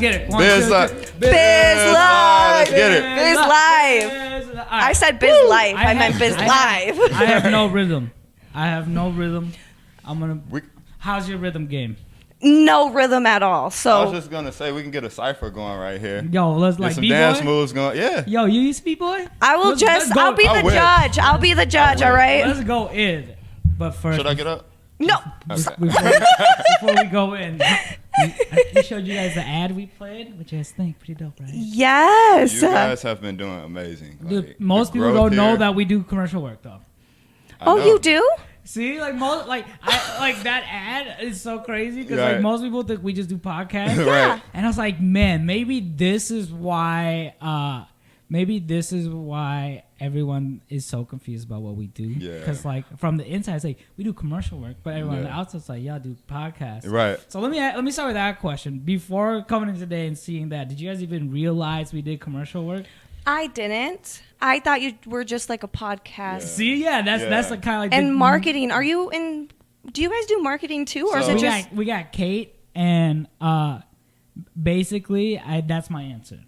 let's get it. Biz Live. Let's get it. Biz Live. I said Biz Life. I meant Biz Live. I have no rhythm. I'm gonna. How's your rhythm game? No rhythm at all. So I was just gonna say we can get a cipher going right here. Yo, let's Get like some B-boy? dance moves going. Yeah. Yo, you used B-boy? I will I'll be the judge. I'll be the judge. All right. Let's go in. But first, Should I get up? No. Okay. before we go in, we showed you guys the ad we played. What you guys think? Pretty dope, right? Yes. You guys have been doing amazing. Dude, Like, most the people growth don't know here. that we do commercial work though. I Oh, know. you do? See, like most, like that ad is so crazy because Right. like most people think we just do podcasts. Right. And I was like, man, maybe this is why everyone is so confused about what we do. Yeah. Because like from the inside, it's like we do commercial work, but everyone on the Yeah. outside's like, y'all do podcasts. Right. So let me start with that question. Before coming in today and seeing that, did you guys even realize we did commercial work? I didn't. I thought you were just like a podcast. See, that's the kind of like And marketing. Are you in? Do you guys do marketing too, or is So- it just? we got Kate and basically that's my answer.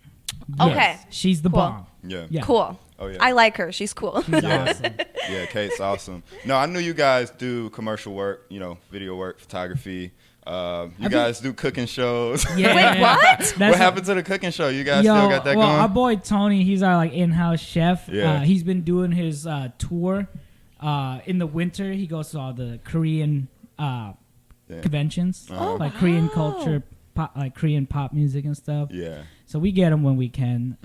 Okay. Yes, she's the Cool. bomb. Yeah. Yeah. Cool. Oh yeah. I like her. She's cool. She's awesome. Yeah, Kate's awesome. No, I knew you guys do commercial work, video work, photography. You guys do cooking shows. Yeah. Wait, what? What happened to the cooking show? You guys still got that going? Our boy Tony, he's our like in-house chef. Yeah. He's been doing his tour. In the winter, he goes to all the Korean conventions, like Korean culture, like Korean pop music and stuff. Yeah. So we get him when we can.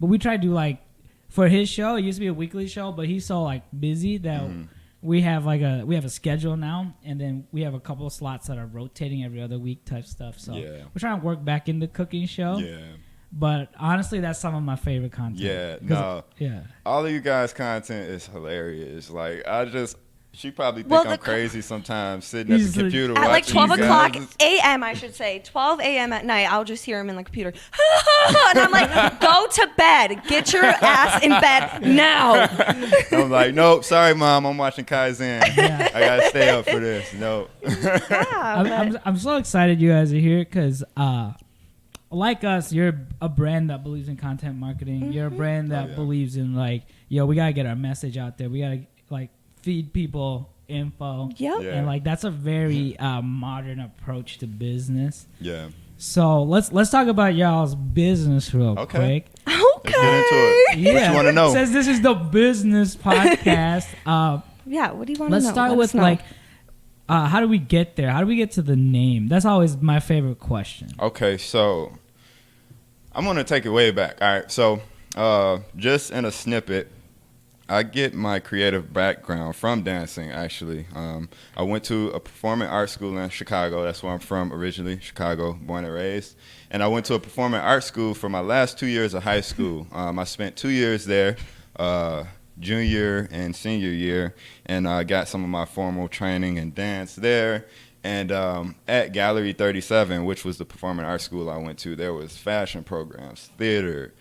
But we try to do like for his show. It used to be a weekly show, but he's so like busy that we have a schedule now, and then we have a couple of slots that are rotating every other week type stuff. So Yeah. we're trying to work back in the cooking show. Yeah. But honestly, that's some of my favorite content. Yeah. 'Cause- No. Yeah. All of you guys' content is hilarious. Like she probably think Well, I'm crazy sometimes sitting at He's the like- computer At like watching 12 you o'clock guys. a.m., I should say. 12 a.m. at night, I'll just hear him in the computer. And I'm like, go to bed. Get your ass in bed now. I'm like, nope, sorry, Mom, I'm watching Kaizen. Yeah. I gotta stay up for this. Nope. I'm so excited you guys are here because, like us, you're a brand that believes in content marketing. You're a brand that believes in like, we gotta get our message out there. We gotta like feed people info. Yep. Yeah. And like that's a very modern approach to business. Yeah. So let's talk about y'all's business real Okay. quick. Let's get into it. Yeah. What you want to know? Says this is the business podcast. Yeah, what do you want to know? Let's start Let with us know. like, how do we get there? How do we get to the name? That's always my favorite question. Okay, so I'm going to take it way back. All right, so just in a snippet, I get my creative background from dancing, actually. I went to a performing arts school in Chicago. That's where I'm from originally, Chicago, born and raised. And I went to a performing arts school for my last 2 years of high school. I spent 2 years there, junior and senior year, and I got some of my formal training and dance there. And at Gallery 37, which was the performing arts school I went to, there was fashion programs, theater,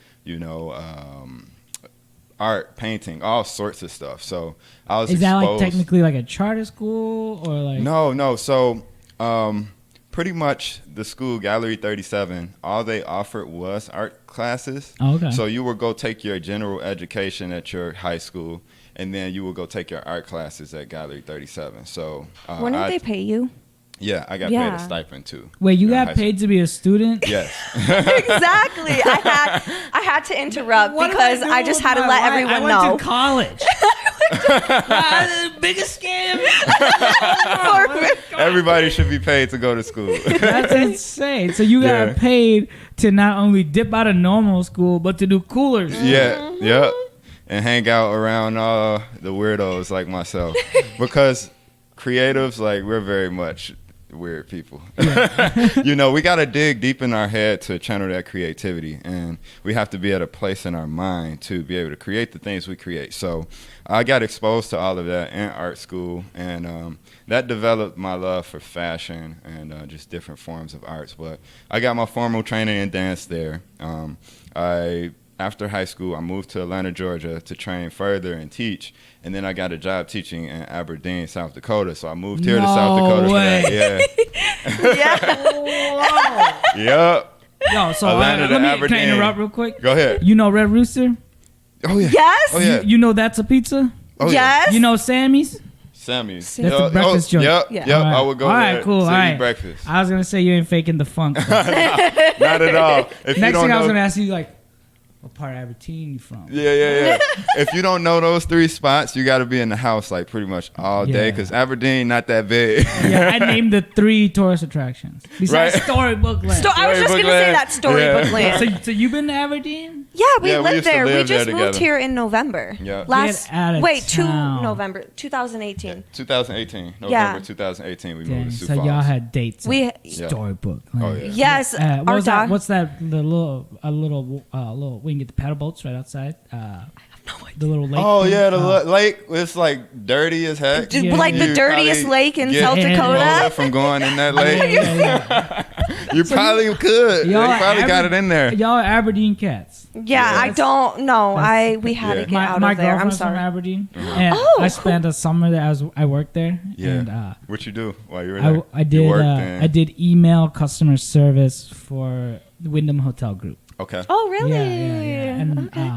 art, painting, all sorts of stuff. So I was Is that exposed. like technically like a charter school or like? No. So pretty much the school, Gallery 37, all they offered was art classes. Oh, okay. So you would go take your general education at your high school, and then you would go take your art classes at Gallery 37. So when did they pay you? Yeah, I got paid a stipend too. Wait, you in high got paid to be a student? school. Yes. Exactly. I had to interrupt because I just had to let everyone I know. went to college. Biggest scam. Everybody should be paid to go to school. That's insane. So you got Yeah. paid to not only dip out of normal school, but to do coolers. Yeah, yep. And hang out around the weirdos like myself. Because creatives, like, we're very much weird people. We got to dig deep in our head to channel that creativity. And we have to be at a place in our mind to be able to create the things we create. So I got exposed to all of that in art school. And that developed my love for fashion and just different forms of arts. But I got my formal training in dance there. After high school, I moved to Atlanta, Georgia to train further and teach. And then I got a job teaching in Aberdeen, South Dakota. So I moved here to South Dakota way. for that. Yeah. Yeah. Yep. Yo, so Atlanta to can I Aberdeen. interrupt real quick? Go ahead. You know Red Rooster? Oh yeah. Yes. Oh yeah. You know That's a Pizza? Oh, yeah. Yes. You know Sammy's? Sammy's. That's the breakfast joint. Yep. Yeah. Yep. All right. I would go All right, there cool. to All eat right. breakfast. I was gonna say you ain't faking the funk. Not at all. If you Next don't thing I was know- gonna ask you, like, what part of Aberdeen you from? Yeah. If you don't know those 3 spots, you got to be in the house like pretty much all day Yeah. because Aberdeen not that big. Yeah, I named the 3 tourist attractions besides Right. Storybook Land. I was just Storybook gonna say Land. that Storybook Yeah. Land. So you been to Aberdeen? Yeah, we Yeah, we lived used to there. We live just there moved together. here in November. Yeah. Get outta town. November 2018. 2018. November Yeah. 2018 we Dang, moved to Sioux so Falls. y'all had dates. We- at Storybook Land. Oh, yeah. Yes, What our was that? dog. What's that? The little. We can get the paddle boats right outside. The little lake. Oh thing. yeah, the lake. It's like dirty as heck. Dude, Yeah. like the You dirtiest probably lake in get South Yeah. Dakota. Ebola from going in that lake. Yeah. You probably could. You Y'all probably got it Aber- in there. Y'all are Aberdeen cats. Yeah, I Yes. don't know. We had Yeah. to get out My of there. I'm girlfriend's from sorry. Aberdeen, and Oh, I spent a summer there. I worked there. Yeah. And, What you do while you were there? I did. You worked and- I did email customer service for the Wyndham Hotel Group. Okay. Oh, really? Yeah. And Okay.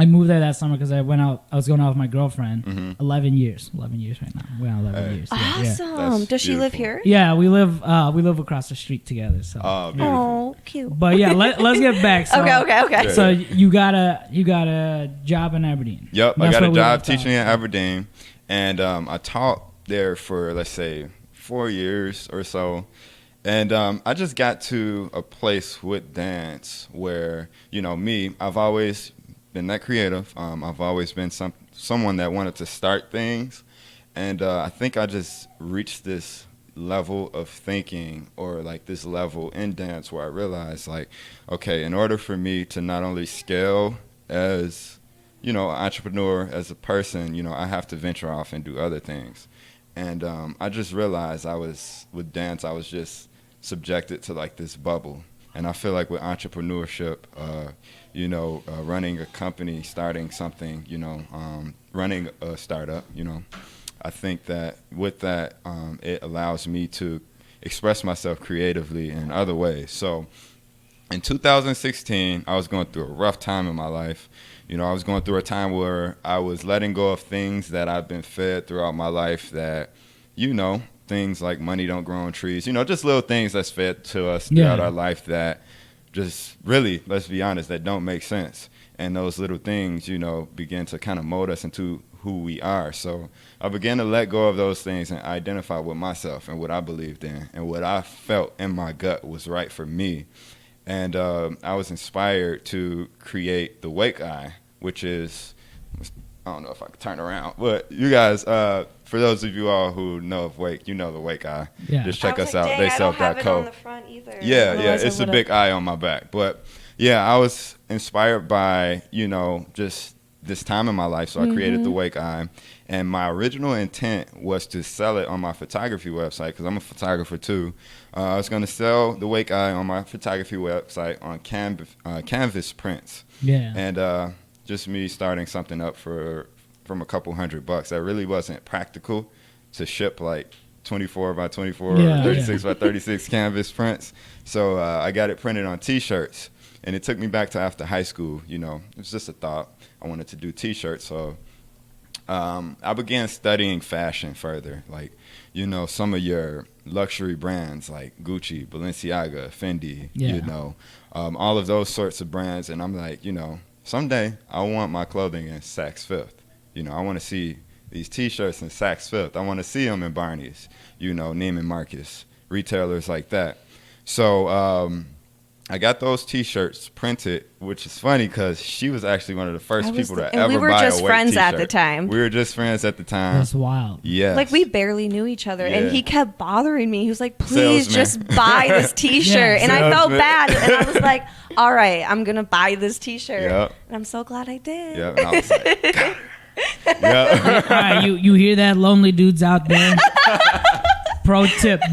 I moved there that summer because I went out. I was going out with my girlfriend. Mhm. 11 years. 11 years right now. We're on 11 Hey. years. Yeah. Awesome. That's Does she live beautiful. here? Yeah, we live across the street together. So, Beautiful. Oh, cute. but yeah, let's get back. So, Okay. Yeah. So you got a job in Aberdeen. Yep, I That's got what a we job left teaching off. in Aberdeen, and I taught there for let's say 4 years or so. And I just got to a place with dance where, I've always been that creative. I've always been someone that wanted to start things. And I think I just reached this level of thinking or like this level in dance where I realized like, okay, in order for me to not only scale as, an entrepreneur, as a person, I have to venture off and do other things. And I just realized with dance, I was just subjected to like this bubble. And I feel like with entrepreneurship, running a company, starting something, running a startup, I think that with that, it allows me to express myself creatively in other ways. So in 2016, I was going through a rough time in my life. I was going through a time where I was letting go of things that I've been fed throughout my life that, things like money don't grow on trees, just little things that's fed to us throughout our life that just really, let's be honest, that don't make sense. And those little things, begin to kind of mold us into who we are. So I began to let go of those things and identify with myself and what I believed in and what I felt in my gut was right for me. And I was inspired to create the wäke, which is, I don't know if I can turn around, but you guys, for those of you all who know of Wake, the wäke. Yeah. Just check I was us like, out. dang, They I sell don't have it .co. on the front either. Yeah, Otherwise I it's a would've- big eye on my back. But yeah, I was inspired by, just this time in my life. So I created the wäke. And my original intent was to sell it on my photography website because I'm a photographer too. I was going to sell the wäke on my photography website on canvas prints. Yeah. And just me starting something up from a couple $100. That really wasn't practical to ship like 24 by 24 or 36 by 36 canvas prints. So I got it printed on T-shirts. And it took me back to after high school. It was just a thought. I wanted to do T-shirts. So I began studying fashion further. Like, some of your luxury brands like Gucci, Balenciaga, Fendi, all of those sorts of brands. And I'm like, someday I want my clothing in Saks Fifth. I want to see these T-shirts in Saks Fifth. I want to see them in Barney's, Neiman Marcus, retailers like that. So I got those T-shirts printed, which is funny because she was actually one of the first people to ever buy a we were just Wake friends at T-shirt. the time. We were just friends at the time. That's wild. Yes. Like we barely knew each other, Yeah. and he kept bothering me. He was like, "Please, Salesman. just buy this T-shirt." Yeah. And I felt Salesman. bad, and I was like, "All right, I'm gonna buy this T-shirt." Yep. And I'm so glad I did. Yeah, and I was like, got her. Yeah. All right, you hear that, lonely dudes out there?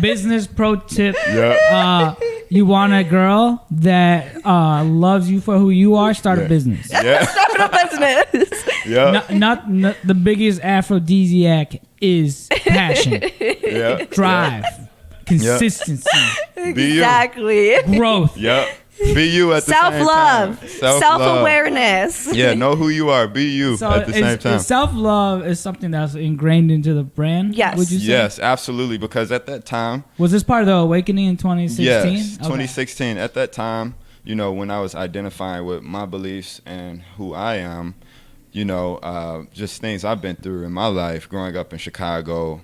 Business pro tip. Yeah. You want a girl that loves you for who you are? Start a business. Yeah. Start a business. Yeah. Not the biggest aphrodisiac is passion, Yeah. drive. consistency, Exactly. growth. Yep. Be you at the same time. Self-love. Self-awareness. Yeah, know who you are. Be you So at the same time. Self-love is something that's ingrained into the brand. Yes. Would you say? Yes, absolutely. Because at that time, Was this part of the awakening in 2016? yes, Okay. 2016. At that time, you know, when I was identifying with my beliefs and who I am, you know, just things I've been through in my life, growing up in Chicago,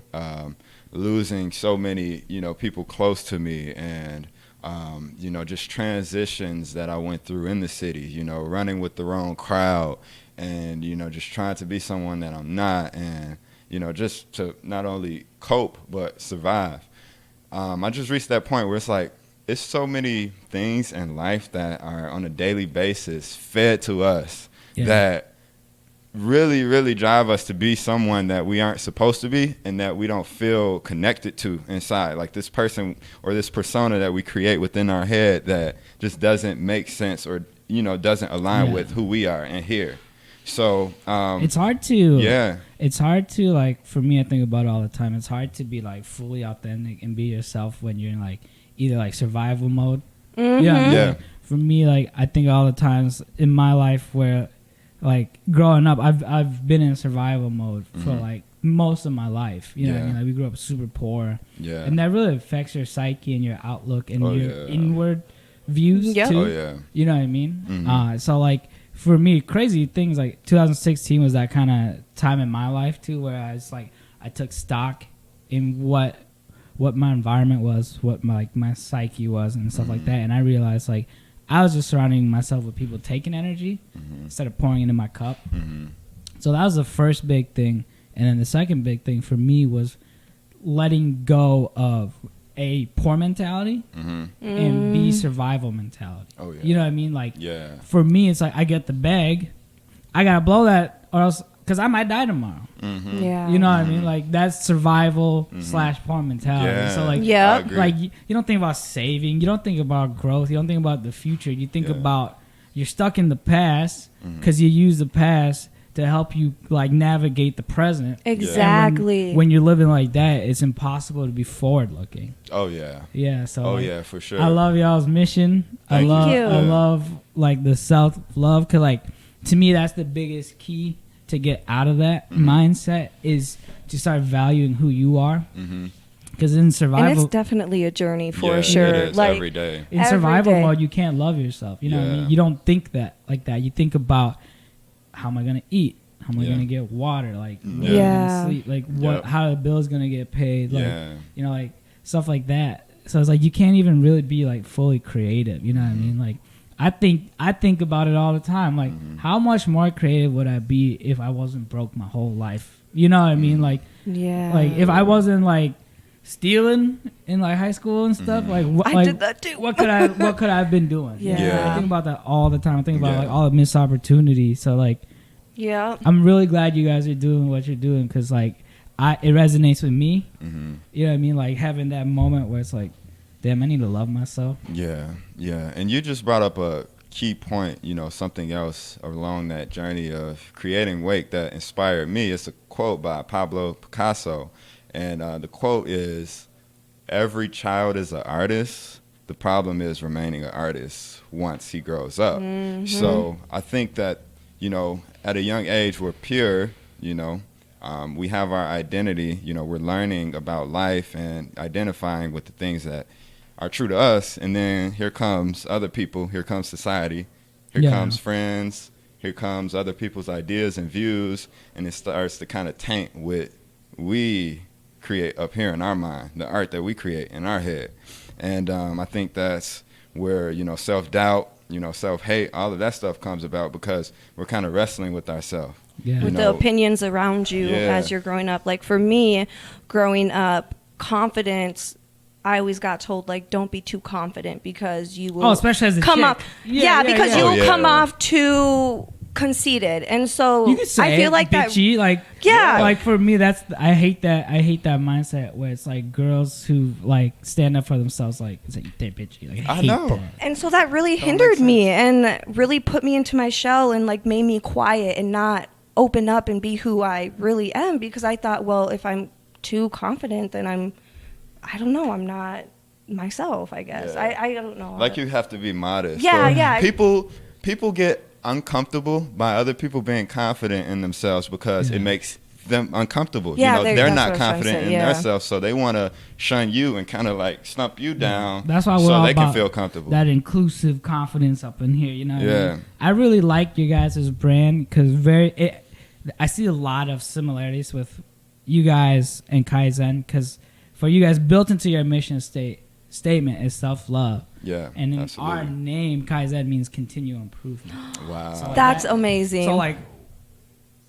losing so many, you know, people close to me, and you know, just transitions that I went through in the city, you know, running with the wrong crowd, and, you know, just trying to be someone that I'm not, and, you know, just to not only cope but survive. I just reached that point where it's like, it's so many things in life that are on a daily basis fed to us that really, really drive us to be someone that we aren't supposed to be and that we don't feel connected to inside. Like this person or this persona that we create within our head that just doesn't make sense or, you know, doesn't align with who we are and here. So it's hard to it's hard to, like, for me, I think about it all the time. It's hard to be like fully authentic and be yourself when you're in like either like survival mode. Mm-hmm. For me, like, I think all the times in my life where, like, growing up, I've been in survival mode for like most of my life. You know what I mean? Like, we grew up super poor. Yeah. And that really affects your psyche and your outlook and your inward views too. Oh, yeah. You know what I mean? So, like, for me, crazy things like 2016 was that kind of time in my life too, where I was like, I took stock in what my environment was, what my psyche was, and stuff like that. And I realized, like, I was just surrounding myself with people taking energy instead of pouring it into my cup. So that was the first big thing. And then the second big thing for me was letting go of a poor mentality and B, survival mentality. Oh, yeah. You know what I mean? Like, for me, it's like, I get the bag, I got to blow that, or else, because I might die tomorrow. Yeah. You know what I mean? Like, that's survival / poor mentality. Yeah. So, like, Yeah. I agree. like you don't think about saving. You don't think about growth. You don't think about the future. You think about, you're stuck in the past because you use the past to help you, like, navigate the present. Exactly. When you're living like that, it's impossible to be forward looking. Oh, yeah. Yeah. So. Oh, like, yeah, for sure. I love y'all's mission. Thank you. I love like the self love, because, like, to me, that's the biggest key to get out of that mindset, is to start valuing who you are. Because in survival, and it's definitely a journey for sure. It is, like every day. in survival mode, you can't love yourself. You know what I mean? You don't think that like that. You think about, how am I gonna eat? How am I gonna get water? Like, where am I gonna sleep? Like, what? How the bill's gonna get paid? Like, you know, like stuff like that. So it's like you can't even really be like fully creative. You know what I mean? Like, I think about it all the time. Like, how much more creative would I be if I wasn't broke my whole life? You know what I mean? Like, like if I wasn't like stealing in like high school and stuff, like I did that too. what could I have been doing? Yeah. I think about that all the time. I think about like all the missed opportunities. So like, I'm really glad you guys are doing what you're doing, because like it resonates with me. You know what I mean? Like having that moment where it's like, damn, I need to love myself. Yeah. And you just brought up a key point, you know, something else along that journey of creating Wake that inspired me. It's a quote by Pablo Picasso. And the quote is, every child is an artist. The problem is remaining an artist once he grows up. So I think that, you know, at a young age, we're pure, you know. We have our identity, you know, we're learning about life and identifying with the things that are true to us. And then here comes other people, here comes society, here comes friends, here comes other people's ideas and views, and it starts to kind of taint what we create up here in our mind, the art that we create in our head. And I think that's where, you know, self-doubt, you know, self-hate, all of that stuff comes about, because we're kind of wrestling with ourselves. With the opinions around you as you're growing up. Like for me, growing up, confidence, I always got told, like, don't be too confident, because you will especially as a come chick. off because you will come off too conceited. And so you could say I feel like bitchy, that like for me, that's I hate that mindset where it's like girls who like stand up for themselves, like it's like they're bitchy. Like I hate know that. And so that really hindered me and really put me into my shell and like made me quiet and not open up and be who I really am, because I thought, well, if I'm too confident, then I'm I don't know, I'm not myself, I guess. Yeah. I don't know. Like you have to be modest. Yeah, yeah. People get uncomfortable by other people being confident in themselves because it makes them uncomfortable. Yeah, they're not that's what I was trying confident to in say, yeah. themselves, so they want to shun you and kind of like stump you down. That's why we're so all they can about feel comfortable. that inclusive confidence up in here. You know what I Yeah. mean? I really like your guys' brand because I see a lot of similarities with you guys and Kaizen because for you guys, built into your mission statement is self-love. Yeah, and in absolutely. our name, Kaizen means continual improvement. Wow. So like That's amazing. So like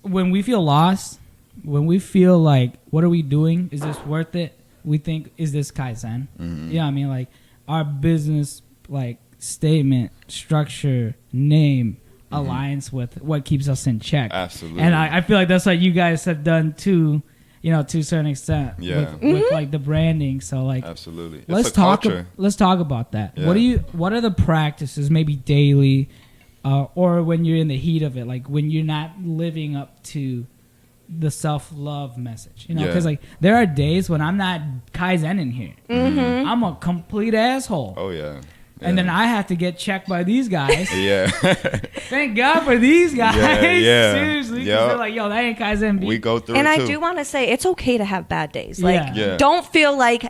when we feel lost, when we feel like, what are we doing? Is this worth it? We think, is this Kaizen? Mm-hmm. Yeah, I mean, like our business, like statement, structure, name aligns with what keeps us in check. Absolutely. And I feel like that's what you guys have done too, you know, to a certain extent with like the branding. So like, absolutely. It's let's a talk. culture. Let's talk about that. Yeah. What are the practices, maybe daily, or when you're in the heat of it, like when you're not living up to the self-love message, you know, because like there are days when I'm not Kaizen in here. Mm-hmm. I'm a complete asshole. Oh yeah. And then I have to get checked by these guys. Yeah. Thank God for these guys. Yeah. Seriously. 'Cause they're like, yo, that ain't Kaizen. We go through and it I too. do want to say it's okay to have bad days. Like, Yeah. don't feel like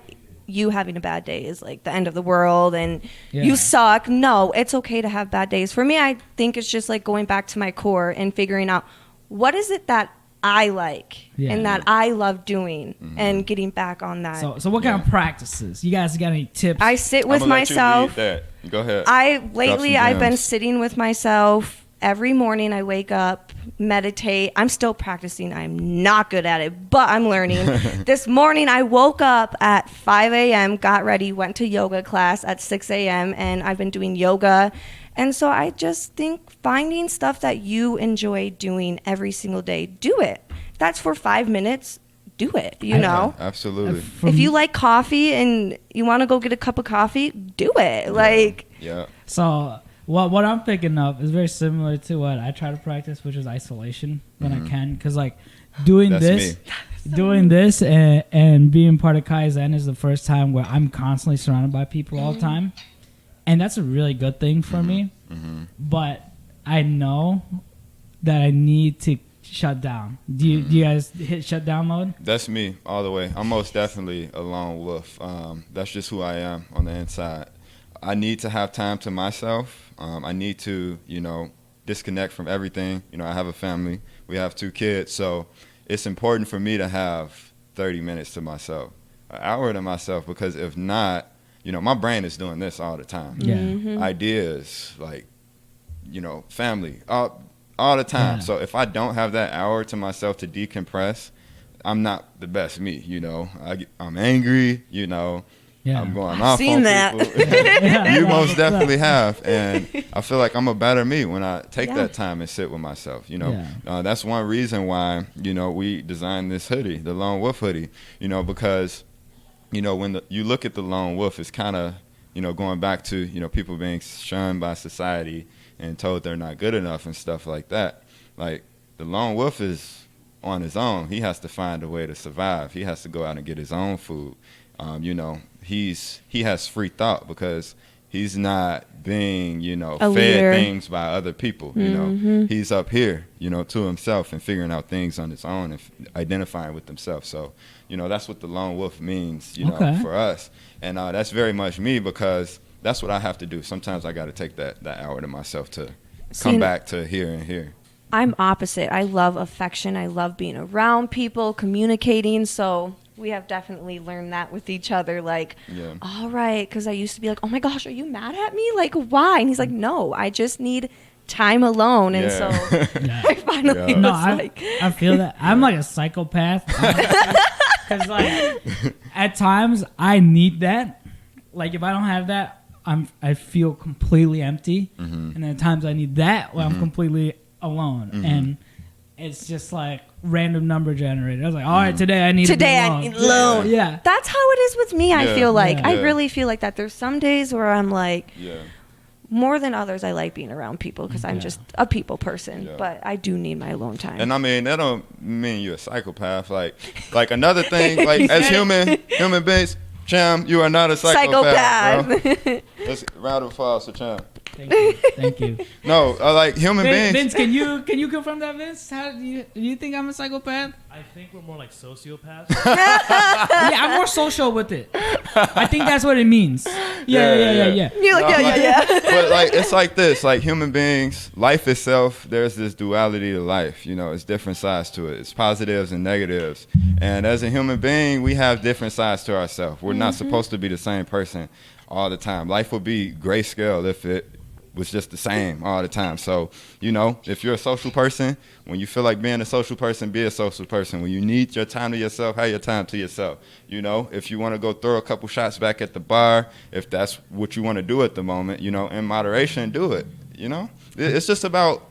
you having a bad day is like the end of the world and you suck. No, it's okay to have bad days. For me, I think it's just like going back to my core and figuring out what is it that I like and that I love doing and getting back on that. So what kind of practices? You guys got any tips? I sit with I'm gonna let you myself. lead that. Go ahead. Lately I've been sitting with myself every morning. I wake up, meditate. I'm still practicing. I'm not good at it, but I'm learning. This morning I woke up at 5 a.m., got ready, went to yoga class at 6 a.m., and I've been doing yoga. And so I just think finding stuff that you enjoy doing every single day, do it. If that's for 5 minutes, do it, you know? Absolutely. If you like coffee and you want to go get a cup of coffee, do it. Like, yeah. So what I'm picking up is very similar to what I try to practice, which is isolation when I can. Because like doing this and being part of Kaizen is the first time where I'm constantly surrounded by people all the time. And that's a really good thing for me. But I know that I need to shut down. Do you guys hit shutdown mode? That's me all the way. I'm most definitely a lone wolf. That's just who I am on the inside. I need to have time to myself. I need to, disconnect from everything. I have a family. We have 2 kids. So it's important for me to have 30 minutes to myself, an hour to myself, because if not, my brain is doing this all the time. Yeah. Ideas, like, family, all the time. Yeah. So if I don't have that hour to myself to decompress, I'm not the best me, I'm angry, I'm going off seen on that. people. You most definitely have. And I feel like I'm a better me when I take that time and sit with myself, That's one reason why, we designed this hoodie, the Lone Wolf hoodie, because when you look at the lone wolf, it's kind of, going back to, people being shunned by society and told they're not good enough and stuff like that. Like, the lone wolf is on his own. He has to find a way to survive. He has to go out and get his own food. He has free thought because he's not being, fed leader. things by other people. He's up here, to himself and figuring out things on his own and identifying with himself. So, that's what the lone wolf means, for us. And that's very much me because that's what I have to do. Sometimes I got to take that hour to myself to come back to here and here. I'm opposite. I love affection. I love being around people, communicating. So we have definitely learned that with each other. Like, all right, because I used to be like, oh my gosh, are you mad at me? Like, why? And he's like, no, I just need time alone. And so I finally I feel that. I'm like a psychopath. Because like at times I need that. Like if I don't have that, I feel completely empty. And then at times I need that when I'm completely alone. And it's just like random number generator. I was like, all right, today I need alone. Yeah. That's how it is with me, I feel like. Yeah. I really feel like that. There's some days where I'm like, more than others, I like being around people because I'm just a people person. But I do need my alone time. And I mean, that don't mean you're a psychopath. Like another thing, like as human beings, Cham, you are not a psychopath. Bro. Psychopath. Let's round of applause for Cham. Thank you. Thank you. No, like human beings. Vince, can you confirm that, Vince? How do you think I'm a psychopath? I think we're more like sociopaths. Yeah, I'm more social with it. I think that's what it means. Yeah. You're like, yeah. But like it's like this, like human beings, life itself, there's this duality to life. You know, it's different sides to it. It's positives and negatives. And as a human being, we have different sides to ourselves. We're not supposed to be the same person all the time. Life would be grayscale if it was just the same all the time. So, you know, if you're a social person, when you feel like being a social person, be a social person. When you need your time to yourself, have your time to yourself. You know, if you want to go throw a couple shots back at the bar, if that's what you want to do at the moment, you know, in moderation, do it. You know, it's just about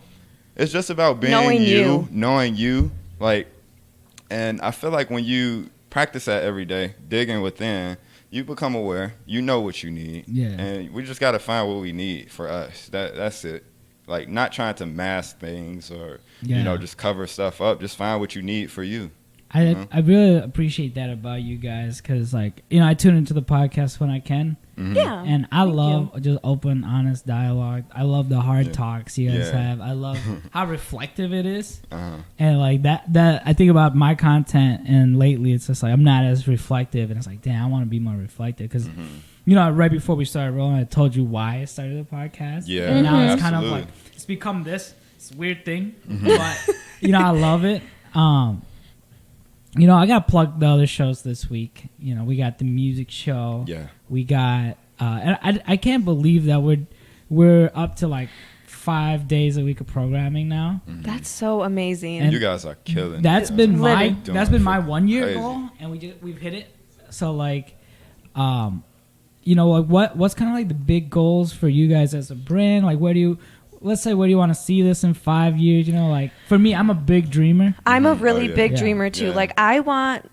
being knowing you, like, and I feel like when you practice that every day, digging within, you become aware. You know what you need. Yeah. And we just got to find what we need for us. That's it. Like, not trying to mask things or, you know, just cover stuff up. Just find what you need for you. I really appreciate that about you guys because, like, you know, I tune into the podcast when I can. Mm-hmm. Yeah. And I love just open, honest dialogue. I love the hard talks you guys have. I love how reflective it is. And, like, that I think about my content, and lately it's just, like, I'm not as reflective. And it's like, damn, I want to be more reflective because, you know, right before we started rolling, I told you why I started the podcast. Yeah. And now it's kind of absolutely. like, it's become this weird thing. But, you know, I love it. You know, I got to plug the other shows this week. You know, we got the music show. Yeah. We got, and I can't believe that we're up to like 5 days a week of programming now. That's so amazing. And you guys are killing. That's it. been Doing my 1 year crazy. goal, and we've hit it. So like, you know, like what's kind of like the big goals for you guys as a brand? Like, where do you want to see this in 5 years? You know, like for me, I'm a big dreamer. I'm a really big Yeah. dreamer too. Yeah. Like, I want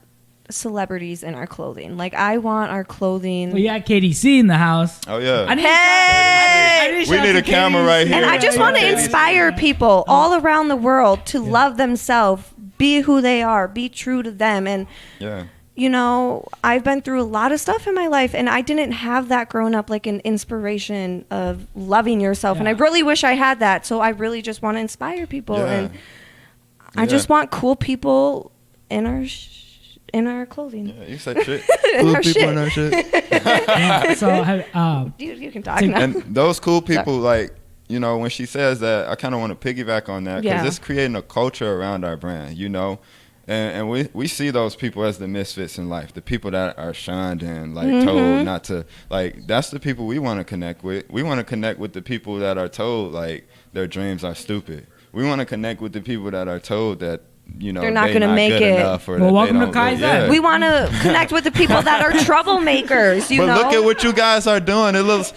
celebrities in our clothing. Like, I want our clothing. We got KDC in the house. Oh yeah. I need Hey! to We shout need to a camera KDC. right here. And I just want to inspire people all around the world to love themselves, be who they are, be true to them. And, Yeah. you know, I've been through a lot of stuff in my life, and I didn't have that growing up, like an inspiration of loving yourself. And I really wish I had that. So I really just want to inspire people. Yeah. And I just want cool people in our clothing. Yeah, you said shit. Cool Our people shit. in our shit. Yeah, so You can talk now. And those cool people, like, you know, when she says that, I kind of want to piggyback on that because Yeah. it's creating a culture around our brand, you know. And we see those people as the misfits in life, the people that are shunned and, like, told not to, like, that's the people we want to connect with. We want to connect with the people that are told, like, their dreams are stupid. We want to connect with the people that are told that, you know, They're not going gonna to make it. Well, welcome to Kaizen. We want to connect with the people that are troublemakers, you But know? look at what you guys are doing. It looks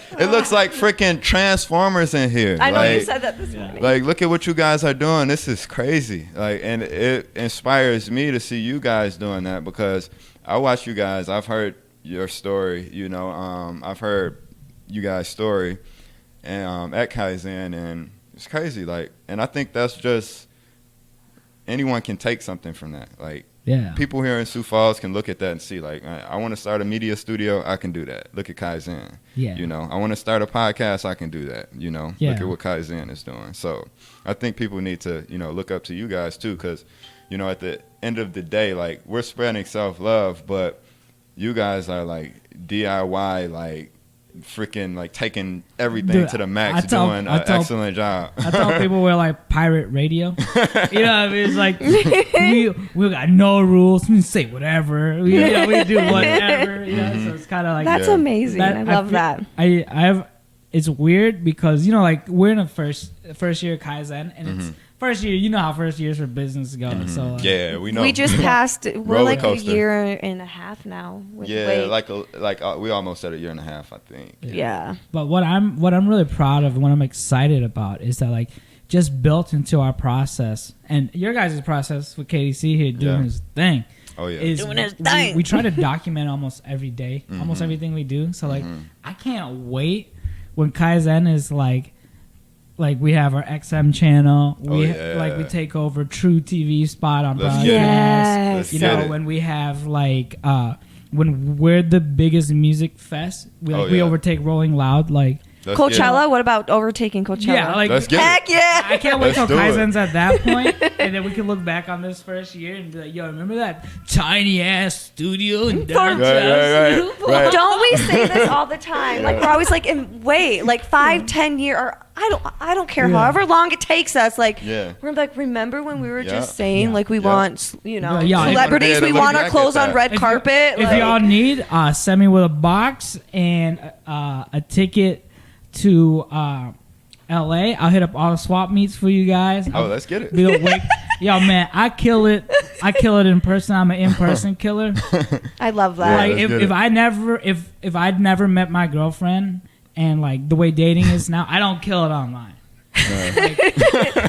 like freaking Transformers in here. I know like, you said that this morning. Like, look at what you guys are doing. This is crazy. Like, and it inspires me to see you guys doing that because I watch you guys. I've heard your story. You know, I've heard you guys' story, and at Kaizen, and it's crazy. Like, and I think that's just anyone can take something from that. Like, yeah, people here in Sioux Falls can look at that and see, like, I want to start a media studio. I can do that. Look at Kaizen. Yeah. You know, I want to start a podcast. I can do that. You know, Yeah. look at what Kaizen is doing. So I think people need to, you know, look up to you guys too, because, you know, at the end of the day, like, we're spreading self-love, but you guys are like DIY, like, freaking, like, taking everything Dude, to the max, doing an excellent job. I tell people we're like pirate radio. You know what I mean? It's like we got no rules. We say whatever. We do whatever. You know, so it's kind of like That's amazing. I love that. I have. It's weird because, you know, like, we're in the first year of Kaizen, and it's first year. You know how first years for business go. So like, Yeah, we know. We just passed. We're Roller like coaster. a year and a half now. With Yeah, weight. we almost at a year and a half, I think. Yeah. But what I'm really proud of and what I'm excited about is that, like, just built into our process and your guys' process with KDC here doing his thing. Oh yeah. Is Doing his thing. we try to document almost every day, almost everything we do. So like, I can't wait when Kaizen is like we have our XM channel. We we take over True TV spot on Let's broadcast. get it. Yes. Let's You get know, it. when we have like when we're the biggest music fest, we overtake Rolling Loud. Like Coachella. What about overtaking Coachella? Yeah, like heck yeah! I can't wait till Kaizens at that point, and then we can look back on this first year and be like, "Yo, remember that tiny ass studio in downtown?" Right. Don't we say this all the time? Like we're always like, wait, like 5-10 years, or I don't care, however long it takes us. Like we're like, remember when we were just saying like we want celebrities, we want our clothes on red carpet. If y'all need, send me with a box and a ticket to LA. I'll hit up all the swap meets for you guys. Let's get it. Yo, man, I kill it in person. I'm an in-person killer. I love that. Like if I'd never met my girlfriend and like the way dating is now, I don't kill it online.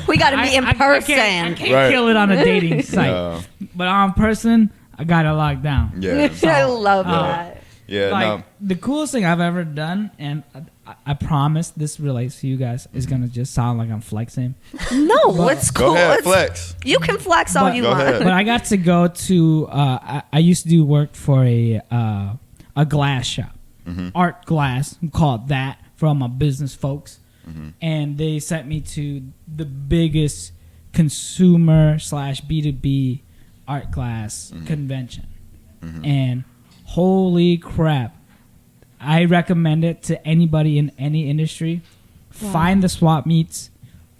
We got to meet in person. I can't kill it on a dating site, but on person, I got it locked down. Yeah, so, I love that. Yeah, like, the coolest thing I've ever done, and I promise this relates to you guys, is gonna just sound like I'm flexing. No, it's cool. Go ahead, flex. You can flex all you want. But I got to go to. I used to do work for a glass shop, art glass. We call it that for all my business folks, and they sent me to the biggest consumer / B2B art glass convention, and holy crap. I recommend it to anybody in any industry. Wow. Find the swap meets.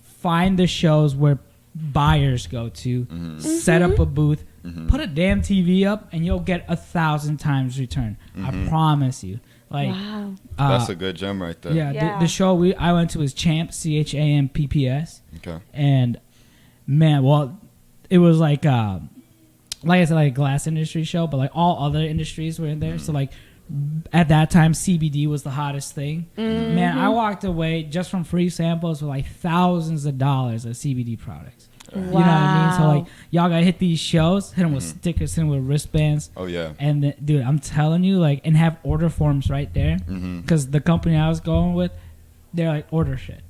Find the shows where buyers go to. Set up a booth. Put a damn TV up, and you'll get 1,000 times return. I promise you. Like, wow. That's a good gem right there. Yeah. The show I went to was Champ, CHAMPPS. Okay. And man, well, it was like I said, like a glass industry show, but like all other industries were in there. So like. At that time, CBD was the hottest thing. Man, I walked away just from free samples with like thousands of dollars of CBD products. Wow. You know what I mean? So like, y'all gotta hit these shows, hit them with stickers, hit them with wristbands. Oh yeah. And dude, I'm telling you, like, and have order forms right there, because the company I was going with, they're like order shit.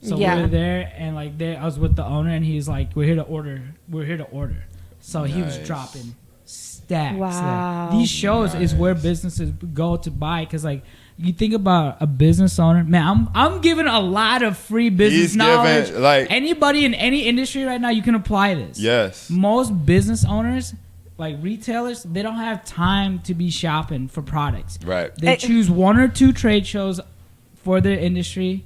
So we were there, and like I was with the owner, and he's like, "We're here to order. We're here to order." So he was dropping stacks. Wow. These shows is where businesses go to buy, because like you think about a business owner, man, I'm giving a lot of free business knowledge. Like anybody in any industry right now, you can apply this. Yes. Most business owners, like retailers, they don't have time to be shopping for products. Right. They choose 1 or 2 trade shows for their industry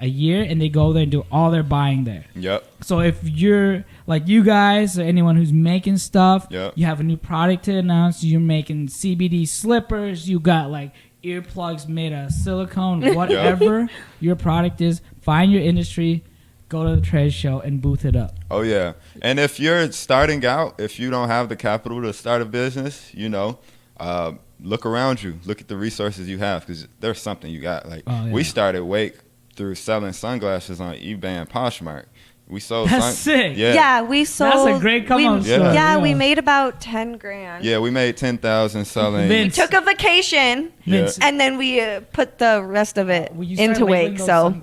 a year, and they go there and do all their buying there. Yep. So if you're like you guys or anyone who's making stuff, you have a new product to announce, you're making CBD slippers, you got like earplugs made of silicone, whatever your product is, find your industry, go to the trade show and booth it up. Oh yeah. And if you're starting out, if you don't have the capital to start a business, look around you, look at the resources you have, because there's something you got. Like we started Wake through selling sunglasses on eBay and Poshmark. We sold. That's sick. Yeah, we sold. That's a great come-up story. Yeah, we made about 10 grand. Yeah, we made 10,000 selling. We took a vacation, and then we put the rest of it into Wake. So we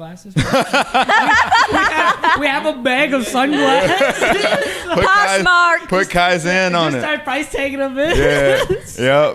have a bag of sunglasses. Poshmark. Put Kaizen on it. Just start price taking them in.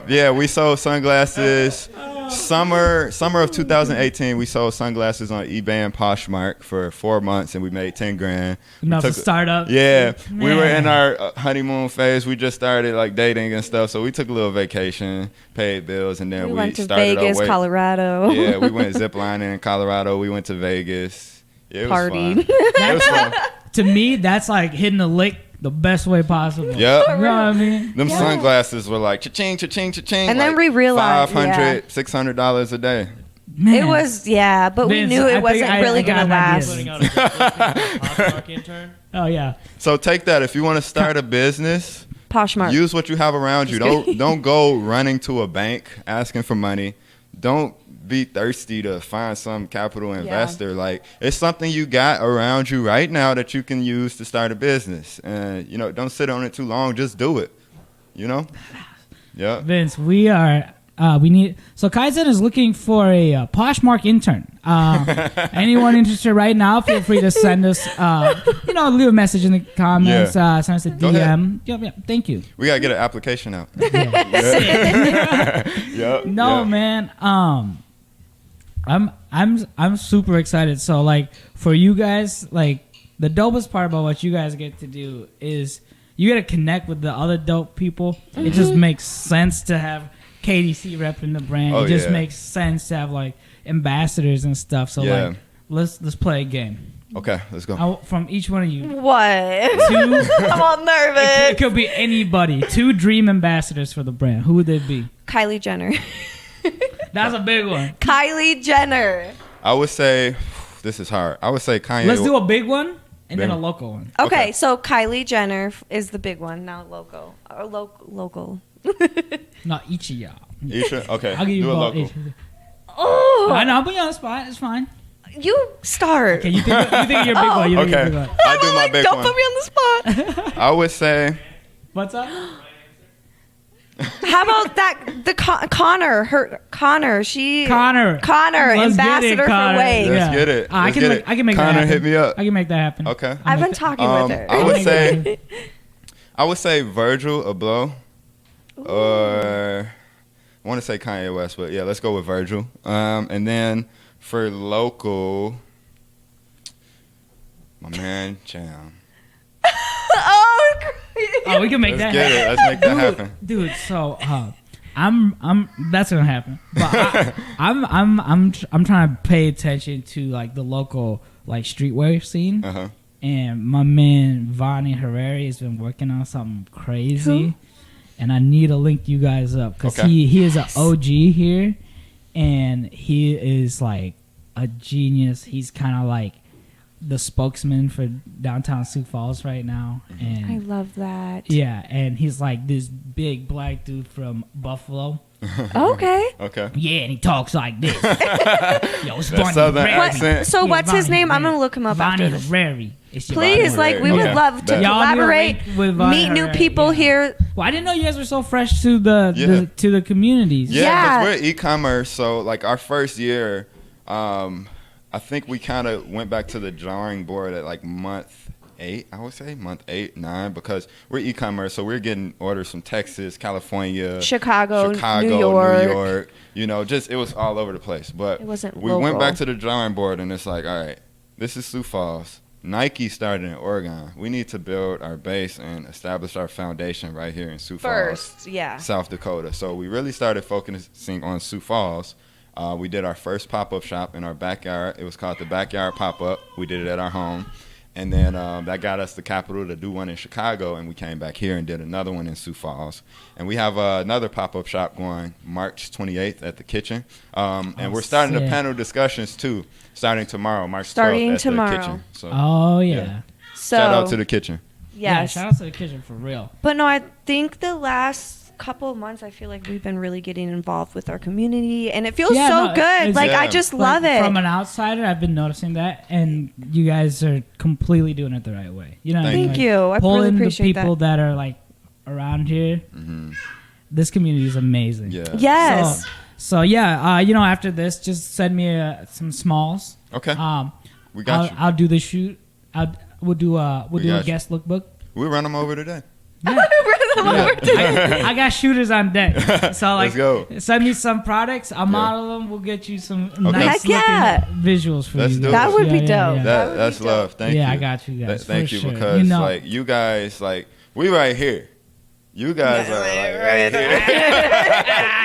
Yeah. We sold sunglasses. Summer of 2018, we sold sunglasses on eBay and Poshmark for 4 months, and we made 10 grand. Enough to start up. Yeah, man. We were in our honeymoon phase. We just started like dating and stuff, so we took a little vacation, paid bills, and then we went to started Vegas, Colorado. Yeah, we went ziplining in Colorado. We went to Vegas. Yeah, it was Partied. fun. It was fun. To me, that's like hitting a lick the best way possible. Yep. You know what I mean? Them sunglasses were like cha-ching, cha-ching, cha-ching. And like then we realized $500, $600 a day. Man. It was, but we knew it wasn't really going to last. Putting out a Poshmark intern. Oh, yeah. So take that. If you want to start a business, Poshmark. use what you have around you. Don't go running to a bank asking for money. Don't be thirsty to find some capital investor. Like, it's something you got around you right now that you can use to start a business. And, don't sit on it too long. Just do it. Yeah. Vince, we are So Kaizen is looking for a Poshmark intern. Anyone interested right now, feel free to send us, leave a message in the comments, send us a DM. Yeah, thank you. We gotta get an application out. Man. I'm super excited. So like for you guys, like the dopest part about what you guys get to do is you get to connect with the other dope people. It just makes sense to have KDC repping the brand. It just makes sense to have like ambassadors and stuff. So like let's play a game. Okay, let's go. From each one of you. What? I'm all nervous. It could be anybody. 2 dream ambassadors for the brand. Who would they be? Kylie Jenner. That's a big one. Kylie Jenner. I would say, this is hard. I would say Kanye. Let's do a big one and then a local one. Okay, so Kylie Jenner is the big one. Now local. Or local. Not each of y'all. Each? Okay, I'll give you do a both. local. Oh. I know, I'll put you on the spot. It's fine. You start. Okay, you think of your big one. You think your big one. I do my big don't one. Don't put me on the spot. I would say. What's up? How about that? Connor, ambassador for Wake. Let's get it. I can make that Connor, happen. hit me up. I can make that happen. Okay. I've been talking with her. I would say Virgil Abloh, or I want to say Kanye West, but yeah, let's go with Virgil. And then for local, my man Cham. Oh, we can make that happen. Let's make that happen. Dude, so I'm that's gonna happen. But I'm trying to pay attention to like the local like streetwear scene. Uh-huh. And my man Vonnie Herrera has been working on something crazy. And I need to link you guys up because he is an OG here, and he is like a genius. He's kind of like the spokesman for downtown Sioux Falls right now, and I love that. Yeah, and he's like this big black dude from Buffalo. Okay. Yeah, and he talks like this. Yo, it's that southern accent. So what's his name? I'm gonna look him up after this. Please, like we would love to collaborate, meet new people here. Well, I didn't know you guys were so fresh to the communities. Yeah, because we're e-commerce, so like our first year, I think we kind of went back to the drawing board at like month 8, I would say month 8, 9, because we're e-commerce, so we're getting orders from Texas, California, Chicago, New York. You know, just it was all over the place. But it wasn't we local. went back to the drawing board, and it's like, all right, this is Sioux Falls. Nike started in Oregon. We need to build our base and establish our foundation right here in Sioux Falls, South Dakota. So we really started focusing on Sioux Falls. We did our first pop-up shop in our backyard. It was called the Backyard Pop-Up. We did it at our home. And then that got us the capital to do one in Chicago, and we came back here and did another one in Sioux Falls. And we have another pop-up shop going March 28th at the Kitchen. And we're starting the panel discussions, too, starting tomorrow, March 12th at the Kitchen. So, So, shout out to the Kitchen. Yeah, shout out to the Kitchen for real. But no, I think the last couple of months I feel like we've been really getting involved with our community, and it feels good. Like I just love it. From an outsider, I've been noticing that, and you guys are completely doing it the right way. You know, thank you. I really appreciate the people that are like around here. Mm-hmm. This community is amazing. Yeah. Yes. So after this, just send me some smalls. Okay. We got you. I'll do the shoot. We'll do a guest lookbook. We'll run them over today. Yeah. I got shooters on deck. So like, let's go. Send me some products. I'll model them. We'll get you some nice looking visuals for you. That would be dope. That's love. Thank you. Yeah, I got you guys. Thank you because like you guys like we right here. You guys are like right here.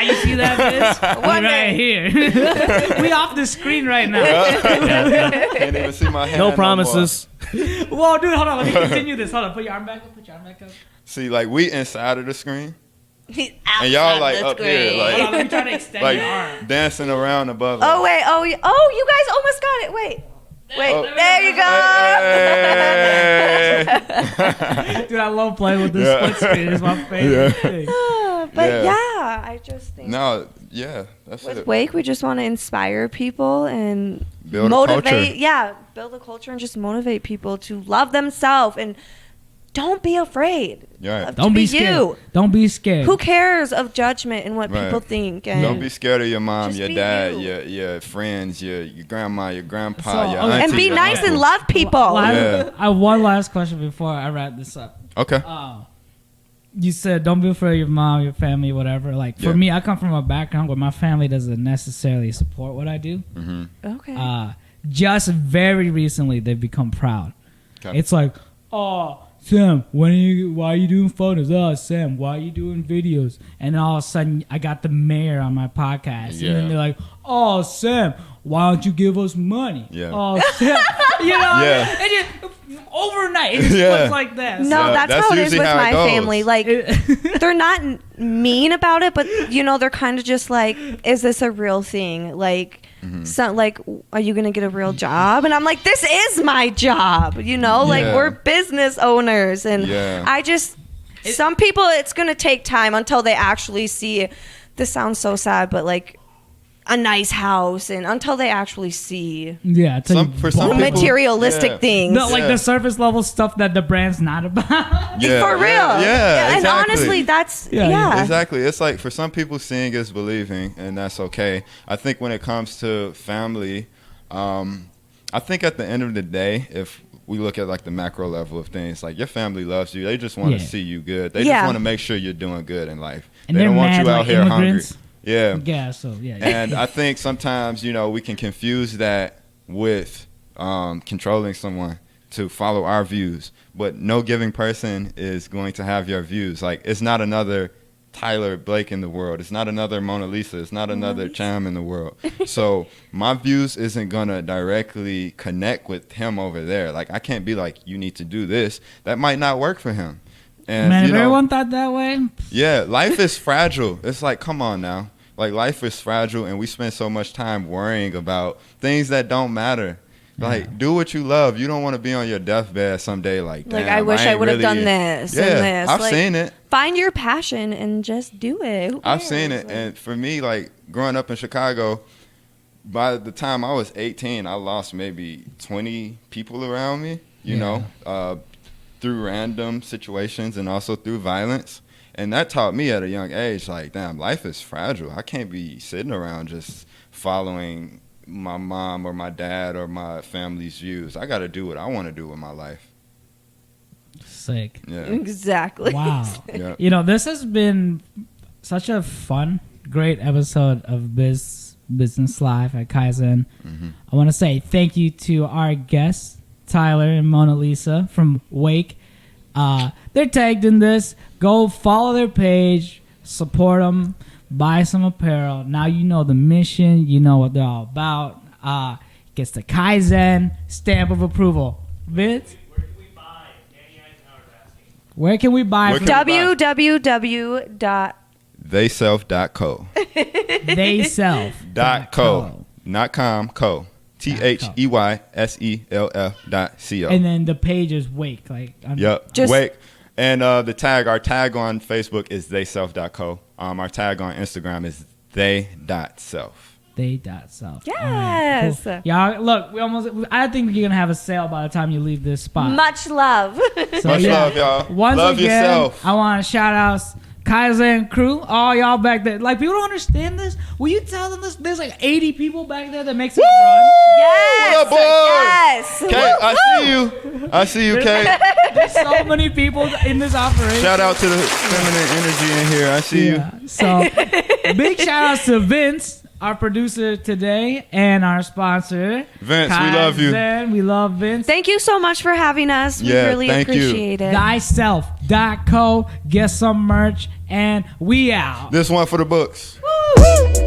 You see that, bitch? We right here. We off the screen right now. Can't even see my hand. No promises. Whoa, dude, hold on. Let me continue this. Hold on. Put your arm back up. See, like we inside of the screen, and y'all like up here, like hold on, let me try to extend your arm. Dancing around above. Oh wait, you guys almost got it. Wait, there you go. Dude, I love playing with this split screen. It's my favorite thing. But I just think that's with it. Wake, we just want to inspire people and build motivate. A culture. Build a culture and just motivate people to love themselves and don't be afraid. Right. Of Don't to be be scared. you. Don't be scared. Who cares of judgment and what Right. people think? And Don't be scared of your mom, Just your be dad, you. your friends, your grandma, your grandpa, So, your okay. auntie, and be your nice uncle. and love people. I have one last question before I wrap this up. Okay. You said don't be afraid of your mom, your family, whatever. Like for Yeah. me, I come from a background where my family doesn't necessarily support what I do. Mm-hmm. Okay. Just very recently, they've become proud. Okay. It's like, oh, Sam, why are you doing photos? Oh, Sam, why are you doing videos? And then all of a sudden, I got the mayor on my podcast, Yeah. and then they're like, oh, Sam, why don't you give us money? Yeah. Oh, Sam, you know, Yeah. and just overnight, it just Yeah. looks like that. No, Yeah, that's that's how it is usually with how it my goes. family. Like, they're not mean about it, but they're kind of just like, "Is this a real thing?" Like, are you gonna get a real job? And I'm like, "This is my job." Like Yeah. we're business owners, and Yeah. I just some people it's gonna take time until they actually see. This sounds so sad, but like a nice house, and until they actually see Yeah, it's like For some the people, materialistic yeah. things. no, like Yeah. the surface level stuff that the brand's not about. Yeah, For real. Yeah, And exactly. honestly, that's Yeah, yeah. Exactly. It's like for some people, seeing is believing, and that's okay. I think when it comes to family, I think at the end of the day, if we look at like the macro level of things, like your family loves you. They just want to Yeah. see you good. They Yeah. just want to make sure you're doing good in life. And they they're don't want mad you out like here immigrants. hungry. Yeah. Yeah, so yeah. And I think sometimes, we can confuse that with controlling someone to follow our views. But no giving person is going to have your views. Like, it's not another Tyler Blake in the world. It's not another Mona Lisa. It's not another Cham in the world. So my views isn't going to directly connect with him over there. Like, I can't be like, you need to do this. That might not work for him. And, Man, if everyone thought that way, yeah, life is fragile. It's like, come on now. Like, life is fragile, and we spend so much time worrying about things that don't matter. Like, do what you love. You don't want to be on your deathbed someday like, Like, damn, I wish I ain't would have really- done this Yeah, and this. I've Like, seen it. Find your passion and just do it. Who I've cares? seen it. Like, And for me, like, growing up in Chicago, by the time I was 18, I lost maybe 20 people around me, through random situations and also through violence. And that taught me at a young age, like, damn, life is fragile. I can't be sitting around just following my mom or my dad or my family's views. I got to do what I want to do with my life. sick. Yeah. Exactly. Wow. Yeah. This has been such a fun, great episode of Business Live at Kaizen. Mm-hmm. I want to say thank you to our guests, Tyler and Monalisa from Wake. They're tagged in this. Go follow their page, support them, buy some apparel. Now you know the mission. You know what they're all about. Gets the Kaizen stamp of approval. Vince? Where can we buy? Danny Eisenhower's asking. Where can we buy Where from can- www. Theyself.co. theyself.co. Not com, co. THEYSELF.co. And then the page is Wake. Yep. Just- Wake. And our tag on Facebook is theyself.co. Our tag on Instagram is they.self. They.self. Yes. All right, cool. Y'all, look, I think you're going to have a sale by the time you leave this spot. Much love. So, Much yeah. love, y'all. Once Love again, yourself. I want to shout out Kaizen crew, all y'all back there. Like, people don't understand this. Will you tell them this? There's like 80 people back there that makes it run. Yes. What up, boy? Yes. Kay, I see you. I see you, Kay. There's so many people in this operation. Shout out to the feminine energy in here. I see you. So, big shout outs to Vince, our producer today, and our sponsor. Vince, we love you. Kaizen. We love Vince. Thank you so much for having us. We Yeah, really thank you. appreciate it. Thyself.co. Get some merch, and we out. This one for the books. Woo!